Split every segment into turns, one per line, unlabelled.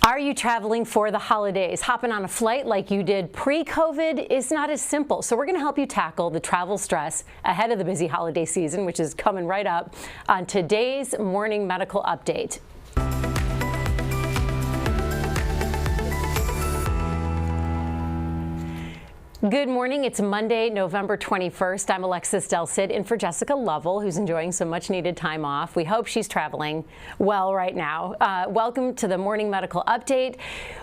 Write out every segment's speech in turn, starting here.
Are you traveling for the holidays? Hopping on a flight like you did pre-COVID is not as simple. So we're going to help you tackle the travel stress ahead of the busy holiday season, which is coming right up, on today's Morning Medical Update. Good morning. It's Monday, November 21st. I'm Alexis Del Cid in for Jessica Lovell, who's enjoying some much needed time off. We hope she's traveling well right now. Welcome to the Morning Medical Update.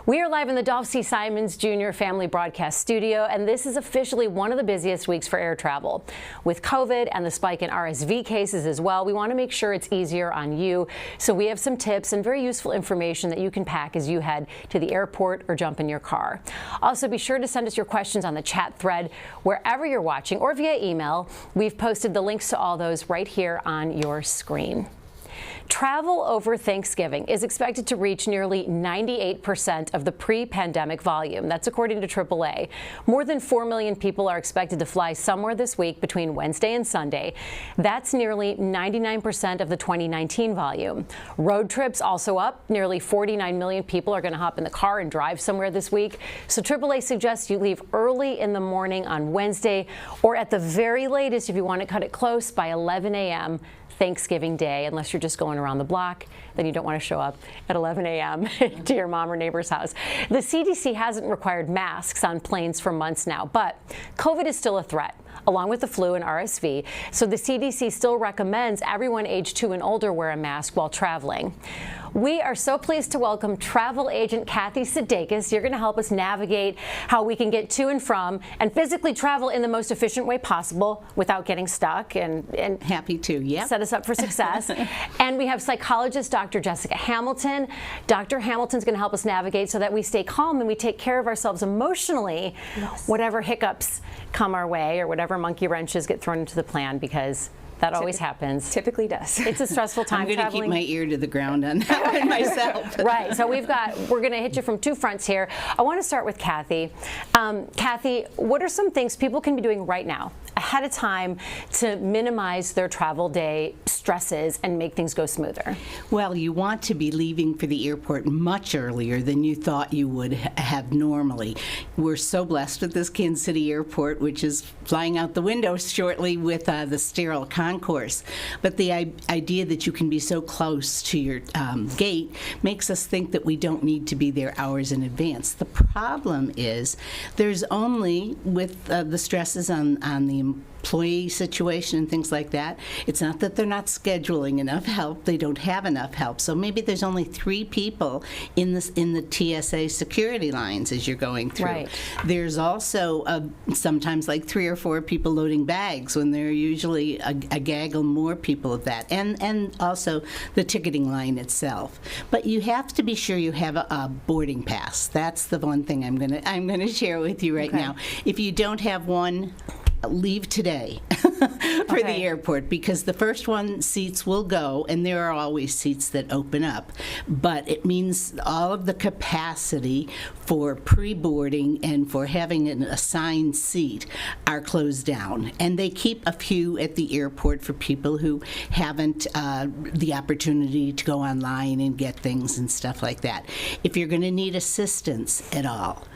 We are live in the Dolph C. Simons Jr. Family Broadcast Studio, and this is officially one of the busiest weeks for air travel. With COVID and the spike in RSV cases as well, we want to make sure it's easier on you. So we have some tips and very useful information that you can pack as you head to the airport or jump in your car. Also, be sure to send us your questions on the chat thread wherever you're watching or via email. We've posted the links to all those right here on your screen. Travel over Thanksgiving is expected to reach nearly 98% of the pre-pandemic volume. That's according to AAA. More than 4 million people are expected to fly somewhere this week between Wednesday and Sunday. That's nearly 99% of the 2019 volume. Road trips also up. Nearly 49 million people are going to hop in the car and drive somewhere this week. So AAA suggests you leave early in the morning on Wednesday, or at the very latest, if you want to cut it close, by 11 a.m. Thanksgiving Day, unless you're just going around the block, then you don't want to show up at 11 a.m. to your mom or neighbor's house. The CDC hasn't required masks on planes for months now, but COVID is still a threat, along with the flu and RSV. So the CDC still recommends everyone age 2 and older wear a mask while traveling. We are so pleased to welcome travel agent Kathy Sudiekis. You're going to help us navigate how we can get to and from and physically travel in the most efficient way possible without getting stuck, and
happy to, yeah,
set us up for success. And we have psychologist Dr. Jessica Hamilton. Dr. Hamilton's going to help us navigate so that we stay calm and we take care of ourselves emotionally, whatever hiccups come our way or whatever monkey wrenches get thrown into the plan, because that always happens.
Typically does.
It's a stressful time
traveling. I'm going to keep my ear to the ground on that one myself.
Right. So we're going to hit you from two fronts here. I want to start with Kathy. Kathy, what are some things people can be doing right now, ahead of time, to minimize their travel day stresses and make things go smoother?
Well, you want to be leaving for the airport much earlier than you thought you would have normally. We're so blessed with this Kansas City airport, which is flying out the window shortly with the sterile concourse. But the idea that you can be so close to your gate makes us think that we don't need to be there hours in advance. The problem is there's only, with the stresses on the employee situation and things like that, it's not that they're not scheduling enough help, they don't have enough help. So maybe there's only 3 people in the TSA security lines as you're going through.
Right.
There's also sometimes like 3 or 4 people loading bags when there are usually a gaggle more people of that, and also the ticketing line itself. But you have to be sure you have a boarding pass. That's the one thing I'm gonna share with you right now. If you don't have one, leave today for the airport, because the first one seats will go, and there are always seats that open up, but it means all of the capacity for pre-boarding and for having an assigned seat are closed down, and they keep a few at the airport for people who haven't the opportunity to go online and get things and stuff like that. If you're going to need assistance at all,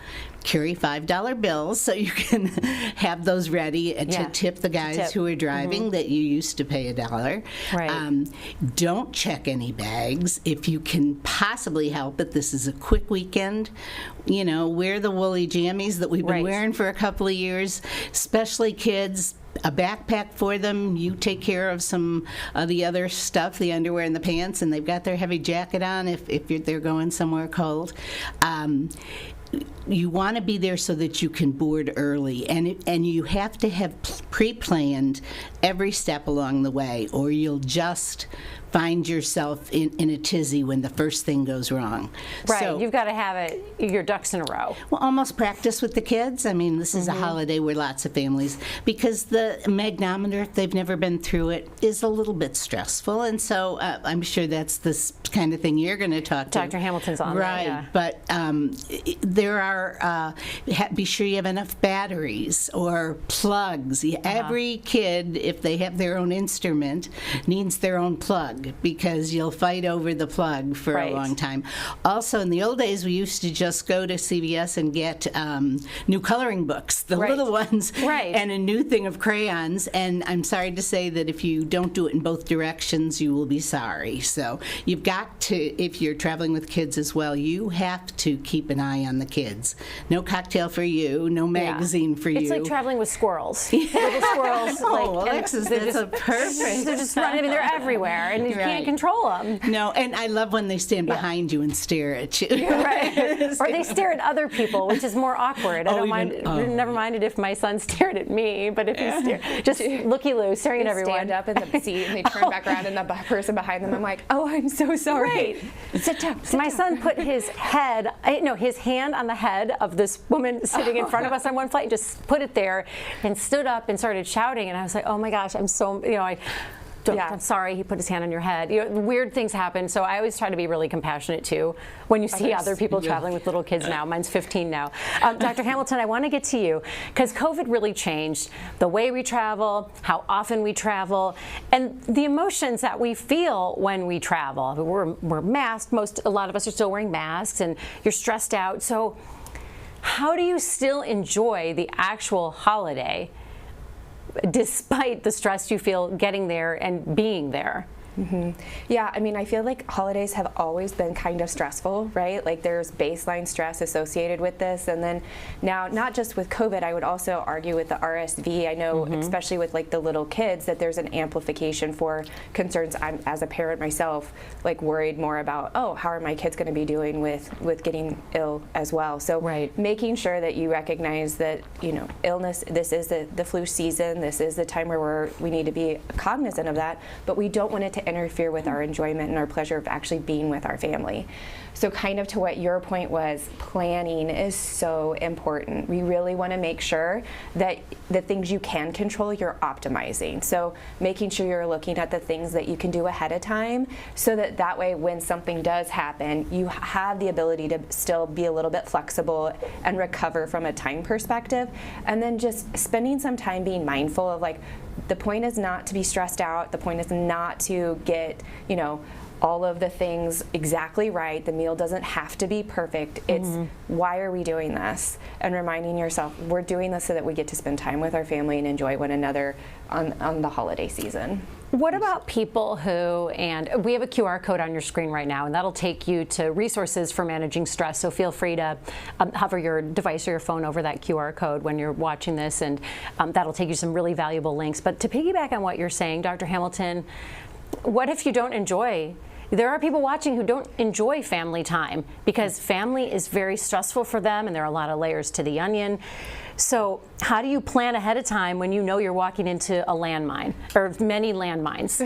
carry $5 bills so you can have those ready to tip the guys who are driving that you used to pay $1.
Right.
Don't check any bags if you can possibly help it. This is a quick weekend. You know, wear the woolly jammies that we've been wearing for a couple of years, especially kids. A backpack for them. You take care of some of the other stuff, the underwear and the pants, and they've got their heavy jacket on if they're going somewhere cold. You want to be there so that you can board early, and you have to have pre-planned every step along the way, or you'll just find yourself in a tizzy when the first thing goes wrong.
Right,
So,
you've got to have your ducks in a row.
well, almost practice with the kids. I mean, this is a holiday where lots of families, because the magnometer, if they've never been through it, is a little bit stressful, and so I'm sure that's the kind of thing you're going to talk to.
Dr. Hamilton's on
right,
that,
but there are, be sure you have enough batteries or plugs. Every kid, if they have their own instrument, needs their own plug, because you'll fight over the plug for a long time. Also, in the old days, we used to just go to CVS and get new coloring books, the little ones, and a new thing of crayons. And I'm sorry to say that if you don't do it in both directions, you will be sorry. So you've got to, if you're traveling with kids as well, you have to keep an eye on the kids. No cocktail for you, no magazine for you.
It's like traveling with squirrels. Little squirrels.
Alexis, that's a perfect.
They're just running. I mean, they're everywhere, and you can't control them.
No, and I love when they stand behind you and stare at you.
Or they stare at other people, which is more awkward. I don't mind. Never minded if my son stared at me, but if he stared, just looky-loo, staring at everyone.
Stand up in the seat and they turn back around, and the person behind them, I'm like, oh, I'm so sorry.
Sit down. My son put his hand on the head of this woman sitting in front of us on one flight, and just put it there, and stood up and started shouting. And I was like, oh my gosh, I'm so, I'm sorry, he put his hand on your head. Weird things happen, so I always try to be really compassionate too when you see other people traveling with little kids now. Mine's 15 now. Dr. Hamilton, I want to get to you, because COVID really changed the way we travel, how often we travel, and the emotions that we feel when we travel. We're masked. A lot of us are still wearing masks, and you're stressed out. So how do you still enjoy the actual holiday despite the stress you feel getting there and being there?
Yeah, I mean, I feel like holidays have always been kind of stressful, right? Like there's baseline stress associated with this, and then now, not just with COVID, I would also argue with the RSV. I know, especially with like the little kids, that there's an amplification for concerns. I'm, as a parent myself, like worried more about, oh, how are my kids going to be doing with getting ill as well? So making sure that you recognize that, illness, this is the flu season, this is the time where we need to be cognizant of that, but we don't want it to interfere with our enjoyment and our pleasure of actually being with our family. So kind of to what your point was, planning is so important. We really want to make sure that the things you can control, you're optimizing. So making sure you're looking at the things that you can do ahead of time, so that way when something does happen, you have the ability to still be a little bit flexible and recover from a time perspective. And then just spending some time being mindful of, like, the point is not to be stressed out. The point is not to get, all of the things exactly right. The meal doesn't have to be perfect. It's why are we doing this? And reminding yourself, we're doing this so that we get to spend time with our family and enjoy one another on the holiday season.
What about people who, and we have a QR code on your screen right now, and that'll take you to resources for managing stress, so feel free to hover your device or your phone over that QR code when you're watching this, and that'll take you some really valuable links. But to piggyback on what you're saying, Dr. Hamilton, what if you don't enjoy? There are people watching who don't enjoy family time because family is very stressful for them, and there are a lot of layers to the onion. So how do you plan ahead of time when you know you're walking into a landmine, or many landmines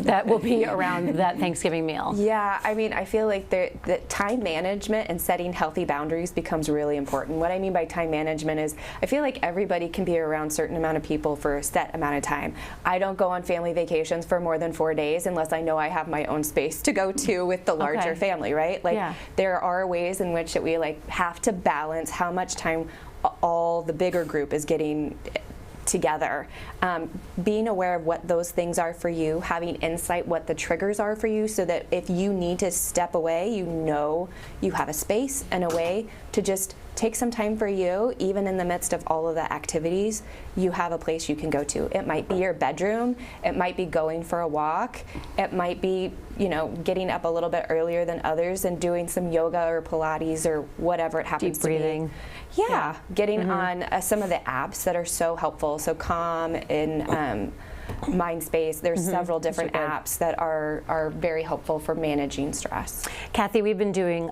that will be around that Thanksgiving meal? Yeah,
I mean, I feel like the time management and setting healthy boundaries becomes really important. What I mean by time management is, I feel like everybody can be around a certain amount of people for a set amount of time. I don't go on family vacations for more than 4 days unless I know I have my own space to go to with the larger family, right? Like, there are ways in which that we have to balance how much time all the bigger group is getting together. Being aware of what those things are for you, having insight what the triggers are for you, so that if you need to step away, you have a space and a way to just take some time for you. Even in the midst of all of the activities, you have a place you can go to. It might be your bedroom, it might be going for a walk, it might be getting up a little bit earlier than others and doing some yoga or Pilates or whatever it happens to be. Deep breathing. Yeah, getting on some of the apps that are so helpful. So Calm and Mindspace. There's several different apps that are very helpful for managing stress.
Kathy, we've been doing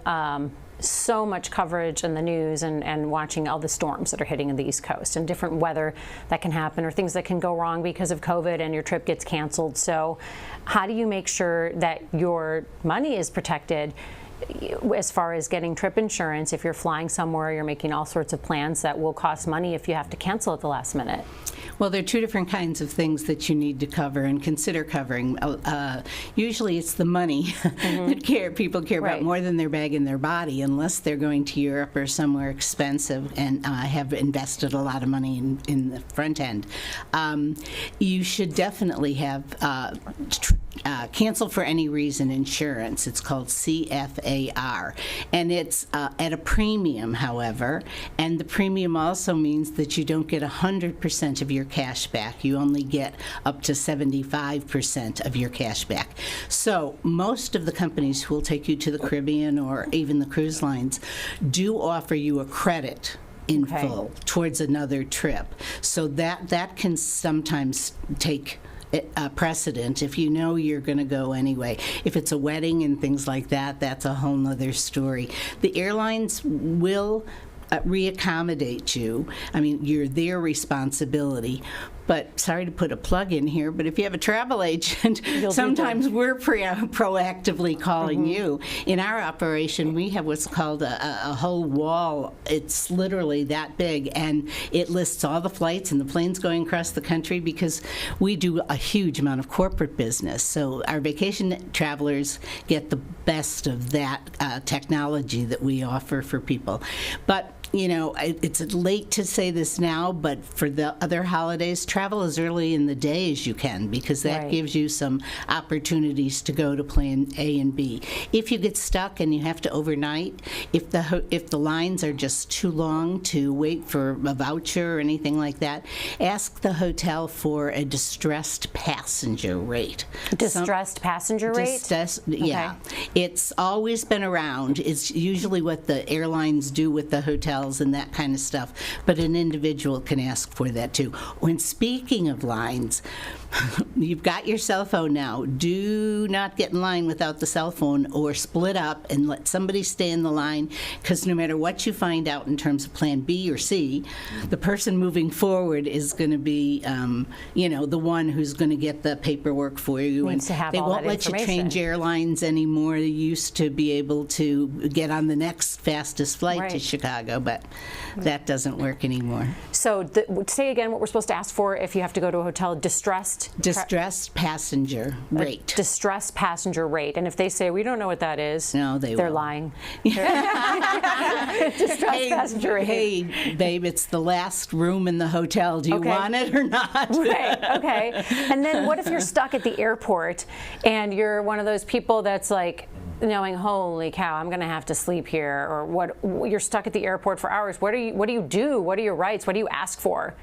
so much coverage in the news and watching all the storms that are hitting in the East Coast and different weather that can happen or things that can go wrong because of COVID and your trip gets canceled. So how do you make sure that your money is protected as far as getting trip insurance if you're flying somewhere, you're making all sorts of plans that will cost money if you have to cancel at the last minute?
Well, there are two different kinds of things that you need to cover and consider covering. Usually it's the money that people care about
Right.
more than their bag and their body, unless they're going to Europe or somewhere expensive and have invested a lot of money in the front end. You should definitely have cancel for any reason insurance. It's called CFAR, and it's at a premium, however, and the premium also means that you don't get 100% of your cash back. You only get up to 75% of your cash back. So most of the companies who will take you to the Caribbean or even the cruise lines do offer you a credit in full towards another trip. So that can sometimes take precedent if you know you're going to go anyway. If it's a wedding and things like that, that's a whole nother story. The airlines will reaccommodate you. I mean, you're their responsibility. But sorry to put a plug in here, but if you have a travel agent, sometimes we're proactively calling you. In our operation, we have what's called a whole wall. It's literally that big, and it lists all the flights and the planes going across the country because we do a huge amount of corporate business. So our vacation travelers get the best of that technology that we offer for people. But you know, it's late to say this now, but for the other holidays, travel as early in the day as you can, because that gives you some opportunities to go to plan A and B. If you get stuck and you have to overnight, if the lines are just too long to wait for a voucher or anything like that, ask the hotel for a distressed passenger rate.
Distressed passenger rate?
Yeah. It's always been around. It's usually what the airlines do with the hotels and that kind of stuff, but an individual can ask for that too. When speaking of lines, you've got your cell phone now. Do not get in line without the cell phone, or split up and let somebody stay in the line, because no matter what you find out in terms of plan B or C, the person moving forward is going to be, the one who's going to get the paperwork for you.
Needs to have
they
all
won't
that
let you
information.
change airlines anymore. They used to be able to get on the next fastest flight to Chicago, but that doesn't work anymore.
So say again what we're supposed to ask for if you have to go to a hotel.
Distressed passenger rate.
Distressed passenger rate. And if they say, we don't know what that is,
no, they're
lying. Distressed passenger rate.
Hey, babe, it's the last room in the hotel. Do you want it or not?
Right, okay. And then what if you're stuck at the airport and you're one of those people that's like, knowing, holy cow, I'm going to have to sleep here, or what? You're stuck at the airport for hours. What do you do? What are your rights? What do you ask for?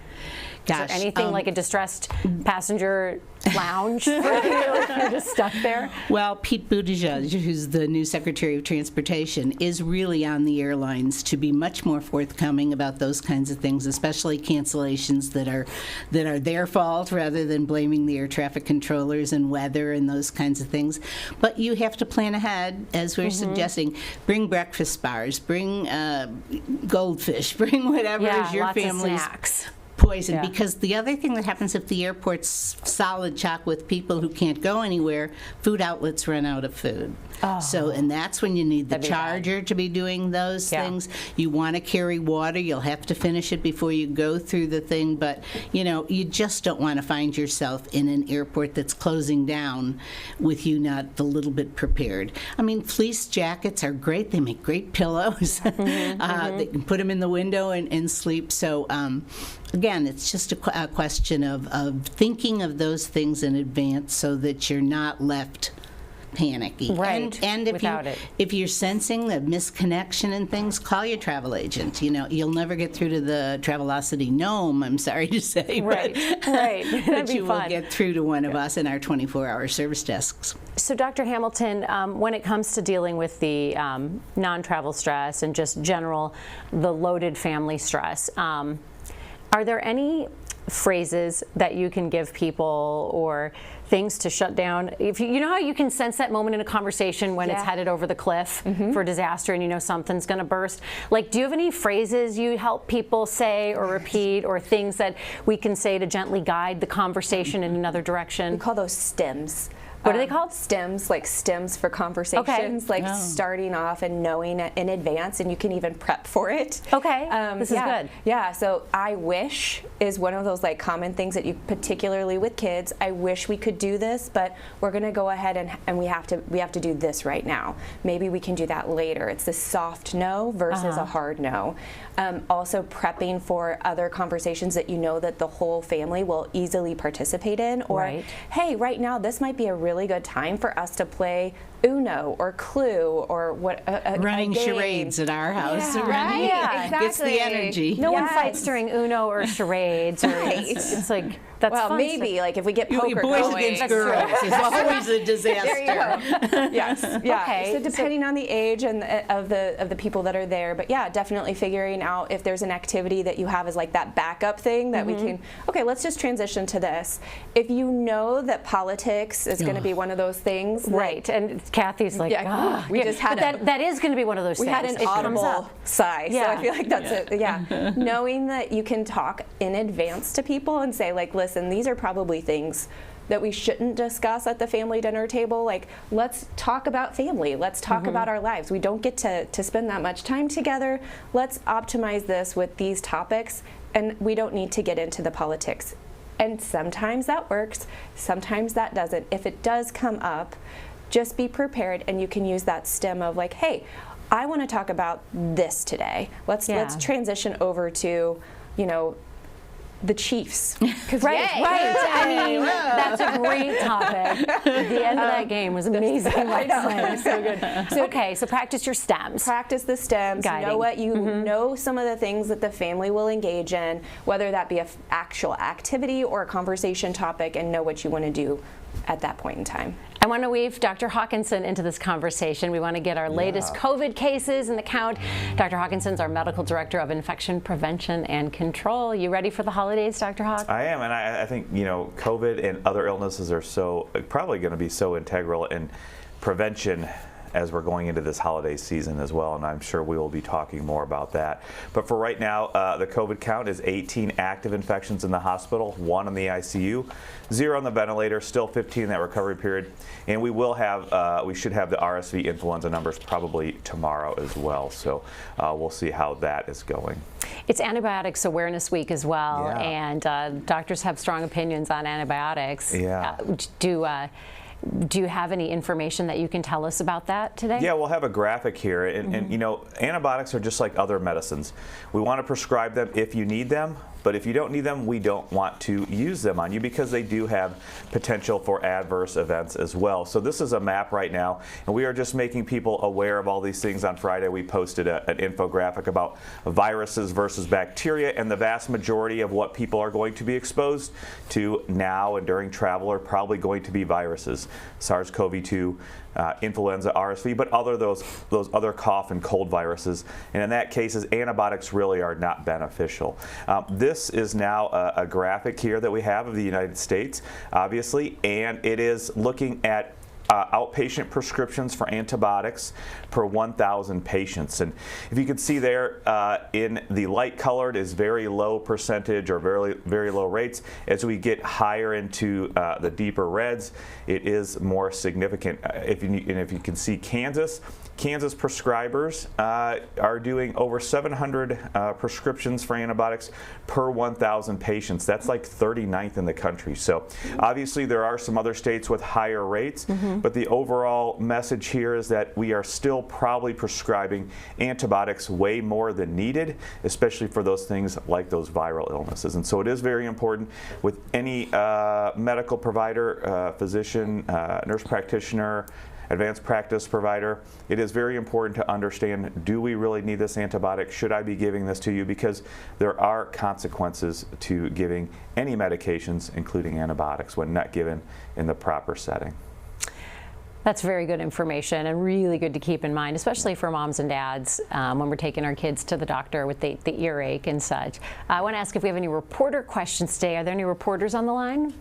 Gosh,
is there anything like a distressed passenger lounge for you if you're just stuck there?
Well, Pete Buttigieg, who's the new Secretary of Transportation, is really on the airlines to be much more forthcoming about those kinds of things, especially cancellations that are their fault, rather than blaming the air traffic controllers and weather and those kinds of things. But you have to plan ahead, as we're suggesting. Bring breakfast bars, bring goldfish, bring whatever is your
lots
family's
of snacks.
poison. Because the other thing that happens if the airport's solid chock with people who can't go anywhere, food outlets run out of food. So, and that's when you need the charger to be doing those things. You want to carry water. You'll have to finish it before you go through the thing. But, you just don't want to find yourself in an airport that's closing down with you not a little bit prepared. I mean, fleece jackets are great. They make great pillows. They can put them in the window and sleep. So, again, it's just a question of thinking of those things in advance so that you're not left panicky.
Right.
And if you're sensing a misconnection and things, call your travel agent. You'll never get through to the Travelocity gnome, I'm sorry to say.
Right.
But you will get through to one of us in our 24-hour service desks.
So, Dr. Hamilton, when it comes to dealing with the non-travel stress and just the loaded family stress, are there any phrases that you can give people or things to shut down? If you know how you can sense that moment in a conversation when it's headed over the cliff for disaster and something's going to burst? Like, do you have any phrases you help people say or repeat, or things that we can say to gently guide the conversation in another direction?
We call those stems.
What are they called?
Stems, like stems for conversations, like starting off and knowing it in advance, and you can even prep for it.
Okay, this is good.
Yeah, so I wish is one of those like common things that you, particularly with kids, I wish we could do this, but we're going to go ahead and we have to do this right now. Maybe we can do that later. It's the soft no versus a hard no. Also prepping for other conversations that you know that the whole family will easily participate in, or hey, right now this might be a really good time for us to play Uno or Clue or what
running
a game.
charades at our house.
Exactly.
Gets the energy.
No one fights during Uno or charades. Or it's like that's
well,
fun
maybe
stuff.
like if we get poker
boys
going.
against girls is always a disaster.
There you go. Yes. Yeah.
Okay.
So depending on the age and of the people that are there, but yeah, definitely figuring out if there's an activity that you have as like that backup thing that we can. Okay, let's just transition to this. If you know that politics is going to be one of those things,
right? And Kathy's like,
we just had
that is going to be one of those things.
We had an audible sigh, so I feel like that's it. Yeah, knowing that you can talk in advance to people and say like, listen, these are probably things that we shouldn't discuss at the family dinner table. Like, let's talk about family. Let's talk about our lives. We don't get to spend that much time together. Let's optimize this with these topics, and we don't need to get into the politics. And sometimes that works, sometimes that doesn't. If it does come up, just be prepared, and you can use that stem of like, hey, I want to talk about this today. Let's transition over to, you know, the Chiefs.
Right. I mean, that's a great topic. The end of that game was amazing.
I know. It was so good.
So, so practice your stems.
Practice the stems.
Guiding.
Know what you know some of the things that the family will engage in, whether that be an actual activity or a conversation topic, and know what you want to do at that point in time.
I want to weave Dr. Hawkinson into this conversation. We want to get our latest COVID cases in the count. Dr. Hawkinson's our medical director of infection prevention and control. You ready for the holidays, Dr. Hawk?
I am, and I think, you know, COVID and other illnesses are probably going to be so integral in prevention as we're going into this holiday season as well, and I'm sure we will be talking more about that. But for right now, the COVID count is 18 active infections in the hospital, 1 in the ICU, 0 on the ventilator, still 15 in that recovery period, and we should have the RSV influenza numbers probably tomorrow as well. So we'll see how that is going.
It's Antibiotics Awareness Week as well, and doctors have strong opinions on antibiotics. Do you have any information that you can tell us about that today?
Yeah, we'll have a graphic here, and you know, antibiotics are just like other medicines. We want to prescribe them if you need them, but if you don't need them, we don't want to use them on you because they do have potential for adverse events as well. So this is a map right now, and we are just making people aware of all these things. On Friday, we posted an infographic about viruses versus bacteria, and the vast majority of what people are going to be exposed to now and during travel are probably going to be viruses. SARS-CoV-2, influenza, RSV, but those other cough and cold viruses. And in that case, antibiotics really are not beneficial. This is now a graphic here that we have of the United States, obviously, and it is looking at outpatient prescriptions for antibiotics per 1,000 patients. And if you can see there, in the light colored is very low percentage or very low rates. As we get higher into the deeper reds, it is more significant. If you can see Kansas prescribers are doing over 700 prescriptions for antibiotics per 1,000 patients. That's like 39th in the country. So obviously there are some other states with higher rates, but the overall message here is that we are still probably prescribing antibiotics way more than needed, especially for those things like those viral illnesses. And so it is very important with any medical provider, physician, nurse practitioner, advanced practice provider, it is very important to understand, do we really need this antibiotic? Should I be giving this to you? Because there are consequences to giving any medications, including antibiotics, when not given in the proper setting.
That's very good information and really good to keep in mind, especially for moms and dads when we're taking our kids to the doctor with the earache and such. I want to ask if we have any reporter questions today. Are there any reporters on the line?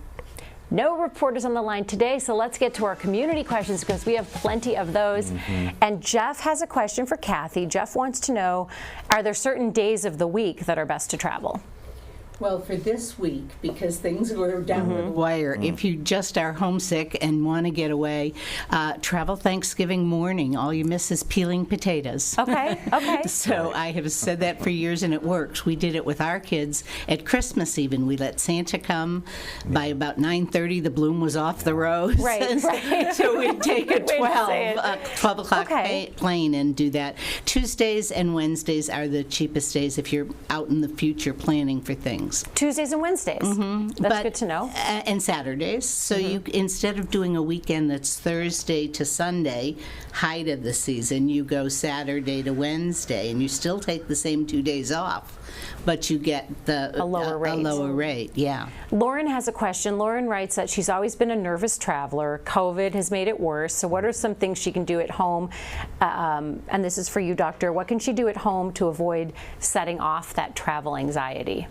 No reporters on the line today, so let's get to our community questions because we have plenty of those. And Jeff has a question for Kathy. Jeff wants to know, are there certain days of the week that are best to travel?
Well, for this week, because things were down the wire, if you just are homesick and want to get away, travel Thanksgiving morning. All you miss is peeling potatoes.
Okay, okay.
So I have said that for years, and it works. We did it with our kids at Christmas even. We let Santa come. By about 9:30, the bloom was off the rows.
Right, right.
So we'd take a
Good way to say it.
12 o'clock
Okay.
plane and do that. Tuesdays and Wednesdays are the cheapest days if you're out in the future planning for things.
Tuesdays and Wednesdays. That's
But-
good to know.
And Saturdays. So you, instead of doing a weekend that's Thursday to Sunday, height of the season, you go Saturday to Wednesday, and you still take the same 2 days off, but you get
A lower rate.
A lower rate, yeah.
Lauren has a question. Lauren writes that she's always been a nervous traveler. COVID has made it worse. So what are some things she can do at home? And this is for you, doctor. What can she do at home to avoid setting off that travel anxiety?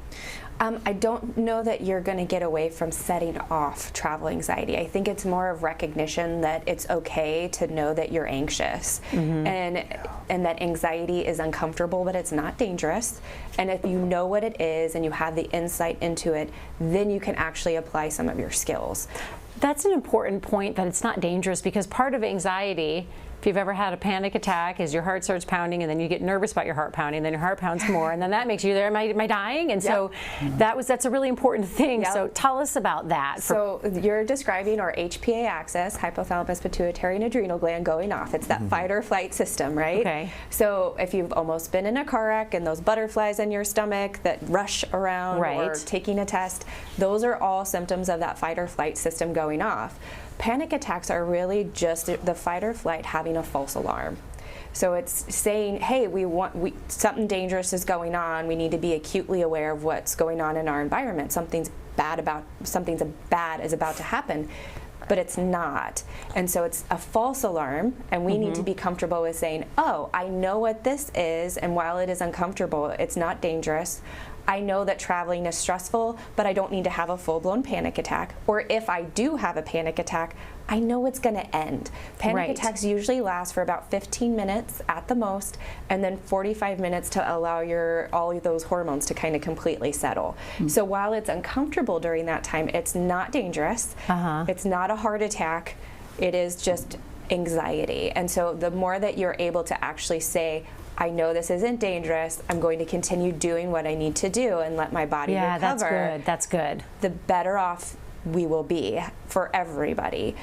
I don't know that you're going to get away from setting off travel anxiety. I think it's more of recognition that it's okay to know that you're anxious, and that anxiety is uncomfortable, but it's not dangerous. And if you know what it is and you have the insight into it, then you can actually apply some of your skills.
That's an important point, that it's not dangerous, because part of anxiety, if you've ever had a panic attack, is your heart starts pounding, and then you get nervous about your heart pounding, and then your heart pounds more, and then that makes you there, am I dying? And so that's a really important thing.
Yep.
So tell us about that.
So you're describing our HPA axis, hypothalamus, pituitary, and adrenal gland going off. It's that fight or flight system, right?
Okay.
So if you've almost been in a car wreck and those butterflies in your stomach that rush around, or
Right.
taking a test, those are all symptoms of that fight or flight system going off. Panic attacks are really just the fight or flight having a false alarm. So it's saying, hey, something dangerous is going on. We need to be acutely aware of what's going on in our environment. Something bad is about to happen, but it's not. And so it's a false alarm, and we need to be comfortable with saying, oh, I know what this is, and while it is uncomfortable, it's not dangerous. I know that traveling is stressful, but I don't need to have a full-blown panic attack. Or if I do have a panic attack, I know it's going to end. Panic
Right.
attacks usually last for about 15 minutes at the most, and then 45 minutes to allow all of those hormones to kind of completely settle. So while it's uncomfortable during that time, it's not dangerous. It's not a heart attack. It is just anxiety. And so the more that you're able to actually say, I know this isn't dangerous, I'm going to continue doing what I need to do and let my body recover.
that's good. That's good.
The better off we will be for everybody.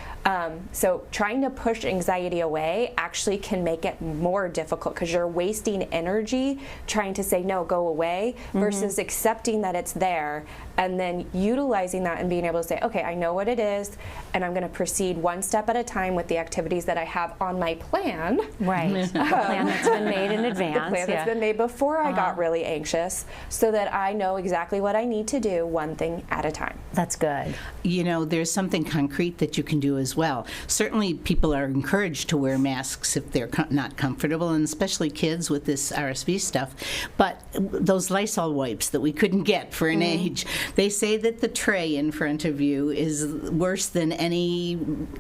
So trying to push anxiety away actually can make it more difficult, because you're wasting energy trying to say, no, go away, versus accepting that it's there and then utilizing that and being able to say, okay, I know what it is, and I'm going to proceed one step at a time with the activities that I have on my plan.
Right. The plan that's been made in advance.
The plan that's been made before I got really anxious, so that I know exactly what I need to do, one thing at a time.
That's good.
You know, there's something concrete that you can do as well. Certainly people are encouraged to wear masks if they're not comfortable, and especially kids with this RSV stuff. But those Lysol wipes that we couldn't get for an age, they say that the tray in front of you is worse than any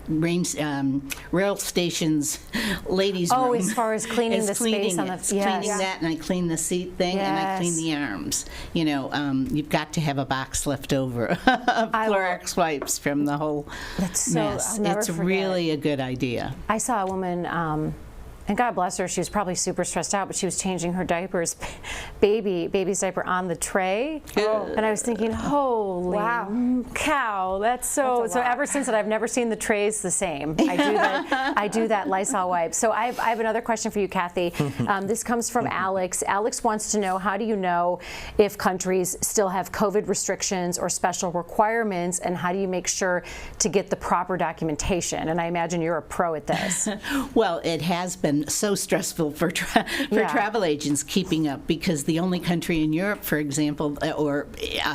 rail station's ladies' room.
Oh, as far as cleaning
Is
the
cleaning
space on
it.
the... Yes.
Cleaning that, and I clean the seat thing, and I clean
Yes.
the arms. You know, you've got to have a box left over of Clorox wipes from the whole
That's so...
mess.
I'll never
It's
forget.
really a good idea.
I saw a woman, and God bless her, she was probably super stressed out, but she was changing her diapers, baby's diaper on the tray. And I was thinking, holy cow, that's so...
That's a
So
lot.
ever since that, I've never seen the trays the same. I do that Lysol wipe. So I have another question for you, Kathy. This comes from Alex. Alex wants to know, how do you know if countries still have COVID restrictions or special requirements, and how do you make sure to get the proper documentation? And I imagine you're a pro at this.
Well, it has been so stressful for travel agents keeping up, because the only country in Europe, for example, or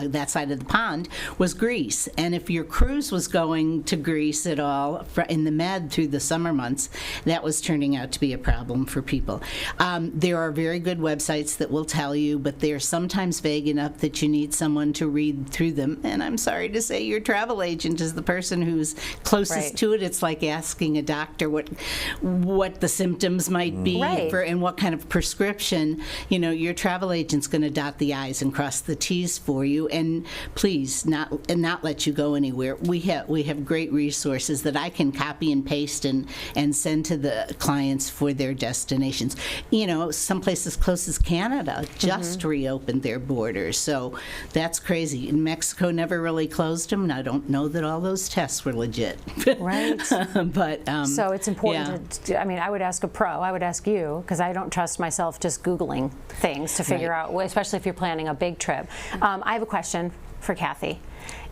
that side of the pond, was Greece. And if your cruise was going to Greece at all in the Med through the summer months, that was turning out to be a problem for people. There are very good websites that will tell you, but they're sometimes vague enough that you need someone to read through them. And I'm sorry to say, your travel agent is the person who's closest
Right.
to it. It's like asking a doctor what the symptoms symptoms might be
Right.
and what kind of prescription, your travel agent's going to dot the I's and cross the T's for you, and please not let you go anywhere. We have great resources that I can copy and paste and send to the clients for their destinations. Some places close as Canada just reopened their borders, so that's crazy. And Mexico never really closed them, and I don't know that all those tests were legit.
Right.
But
So it's important
yeah.
to, I would ask a pro, I would ask you, because I don't trust myself just Googling things to figure
Right.
out, especially if you're planning a big trip. I have a question for Kathy.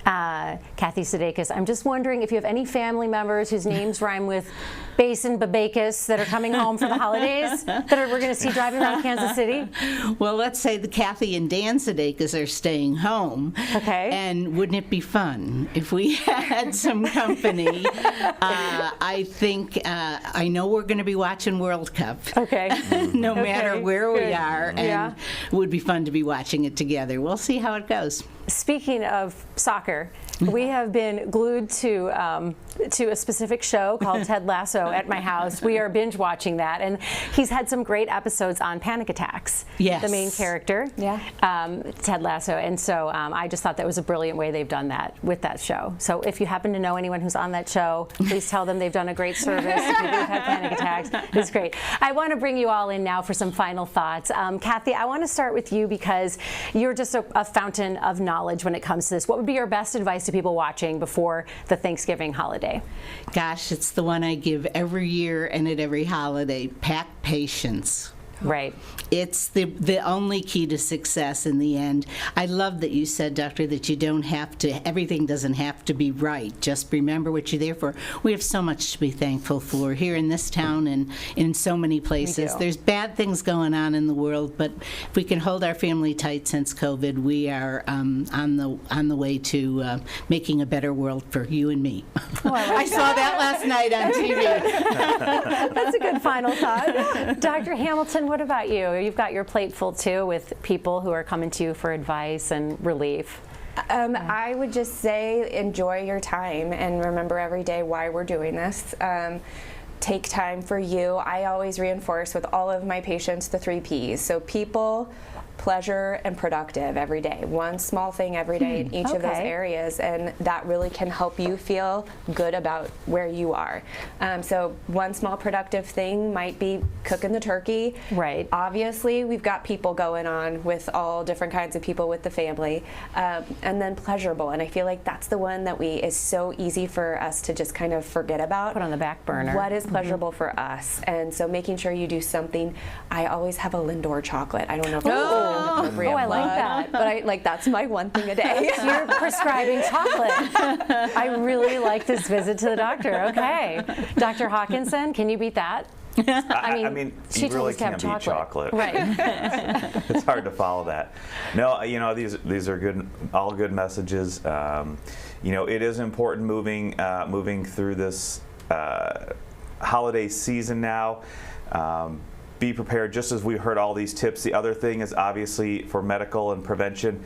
Kathy Sudiekis, I'm just wondering if you have any family members whose names rhyme with Basin Babakis that are coming home for the holidays that we're going to see driving around Kansas City?
Well, let's say the Kathy and Dan Sudiekis are staying home.
Okay.
And wouldn't it be fun if we had some company? I think, I know we're going to be watching World Cup.
Okay.
No matter where we
good.
are. And
Yeah.
it would be fun to be watching it together. We'll see how it goes.
Speaking of soccer, we have been glued to a specific show called Ted Lasso at my house. We are binge watching that, and he's had some great episodes on panic attacks.
Yes.
The main character, Ted Lasso, and so I just thought that was a brilliant way they've done that with that show. So if you happen to know anyone who's on that show, please tell them they've done a great service to people who've had panic attacks. It's great. I want to bring you all in now for some final thoughts. Kathy, I want to start with you because you're just a fountain of knowledge when it comes to this. What would be your best advice to people watching before the Thanksgiving holiday?
Gosh, it's the one I give every year and at every holiday. Pack patience.
Right.
It's the only key to success in the end. I love that you said, Doctor, that you don't have to, everything doesn't have to be right. Just remember what you're there for. We have so much to be thankful for here in this town and in so many places. There's bad things going on in the world, but if we can hold our family tight since COVID, we are on the way to making a better world for you and me.
Oh,
I saw that last night on TV.
That's a good final thought. Dr. Hamilton, what about you? You've got your plate full too with people who are coming to you for advice and relief.
I would just say enjoy your time and remember every day why we're doing this. Take time for you. I always reinforce with all of my patients the 3 Ps. So people, pleasure, and productive every day. One small thing every day in each of those areas, and that really can help you feel good about where you are. So one small productive thing might be cooking the turkey.
Right.
Obviously, we've got people going on with all different kinds of people with the family. And then pleasurable, and I feel like that's the one that is so easy for us to just kind of forget about.
Put on the back burner.
What is pleasurable for us? And so making sure you do something. I always have a Lindor chocolate. I don't know if it's appropriate
I like
plug,
that.
but that's my one thing a day.
You're prescribing chocolate. I really like this visit to the doctor. Okay. Dr. Hawkinson, can you beat that?
I mean,
she
you
told
really
us to have
can't beat chocolate.
Right.
It's hard to follow that. No, these are good, all good messages. It is important moving through this holiday season now. Be prepared, just as we heard all these tips. The other thing is obviously for medical and prevention,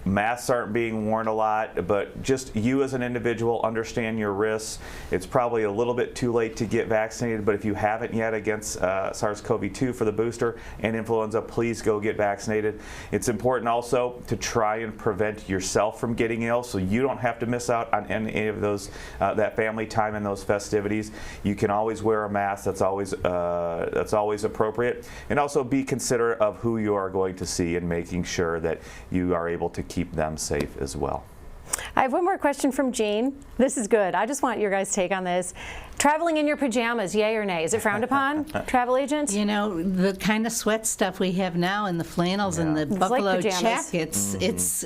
masks aren't being worn a lot, but just you as an individual understand your risks. It's probably a little bit too late to get vaccinated, but if you haven't yet against SARS-CoV-2 for the booster and influenza, please go get vaccinated. It's important also to try and prevent yourself from getting ill, so you don't have to miss out on any of those that family time and those festivities. You can always wear a mask. That's always appropriate, and also be considerate of who you are going to see and making sure that you are able to keep them safe as well.
I have one more question from Jean. This is good. I just want your guys' take on this. Traveling in your pajamas, yay or nay? Is it frowned upon, travel agents?
The kind of sweat stuff we have now and the flannels and the buffalo jackets, it's,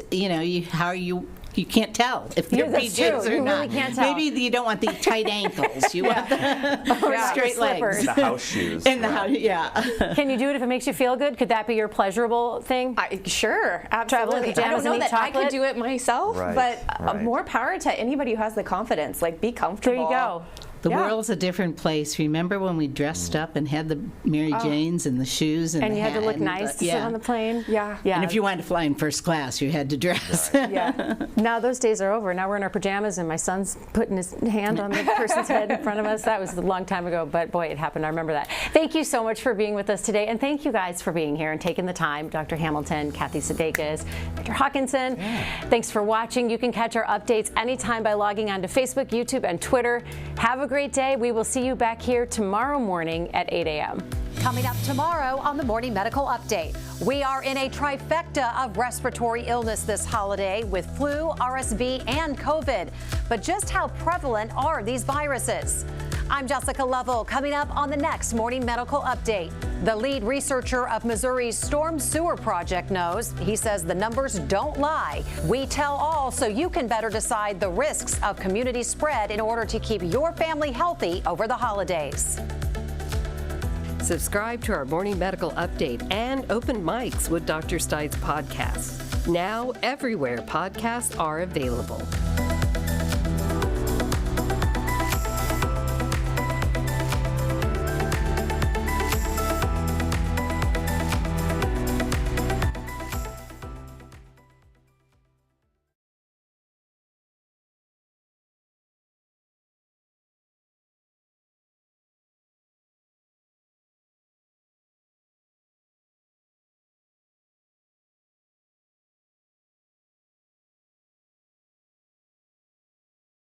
you can't tell if they're
that's
PJs
true.
or
You
not.
really can't tell.
Maybe you don't want the tight ankles. You want the straight legs.
The house shoes.
In the house, yeah.
Can you do it if it makes you feel good? Could that be your pleasurable thing?
Sure,
Travel in
absolutely. I
pajamas
don't know
and eat
that I could
chocolate?
do it myself,
Right,
but
right.
more power to anybody who has the confidence. Like, be comfortable.
There you go.
The
Yeah.
world's a different place. Remember when we dressed up and had the Mary Janes and the shoes and
And
the
you had to
hat
look
and
nice to sit
yeah.
on the plane.
Yeah.
Yeah.
And if you wanted to fly in first class, you had to dress.
Yeah.
Now those days are over. Now we're in our pajamas and my son's putting his hand on the person's head in front of us. That was a long time ago, but boy, it happened. I remember that. Thank you so much for being with us today, and thank you guys for being here and taking the time. Dr. Hamilton, Kathy Sudiekis, Dr. Hawkinson. Thanks for watching. You can catch our updates anytime by logging on to Facebook, YouTube, and Twitter. Have a great day. We will see you back here tomorrow morning at 8 a.m.
Coming up tomorrow on the Morning Medical Update, we are in a trifecta of respiratory illness this holiday with flu, RSV, and COVID. But just how prevalent are these viruses? I'm Jessica Lovell. Coming up on the next Morning Medical Update, the lead researcher of Missouri's Storm Sewer Project knows. He says the numbers don't lie. We tell all so you can better decide the risks of community spread in order to keep your family healthy over the holidays.
Subscribe to our Morning Medical Update and Open Mics with Dr. Stites podcasts. Now, everywhere podcasts are available.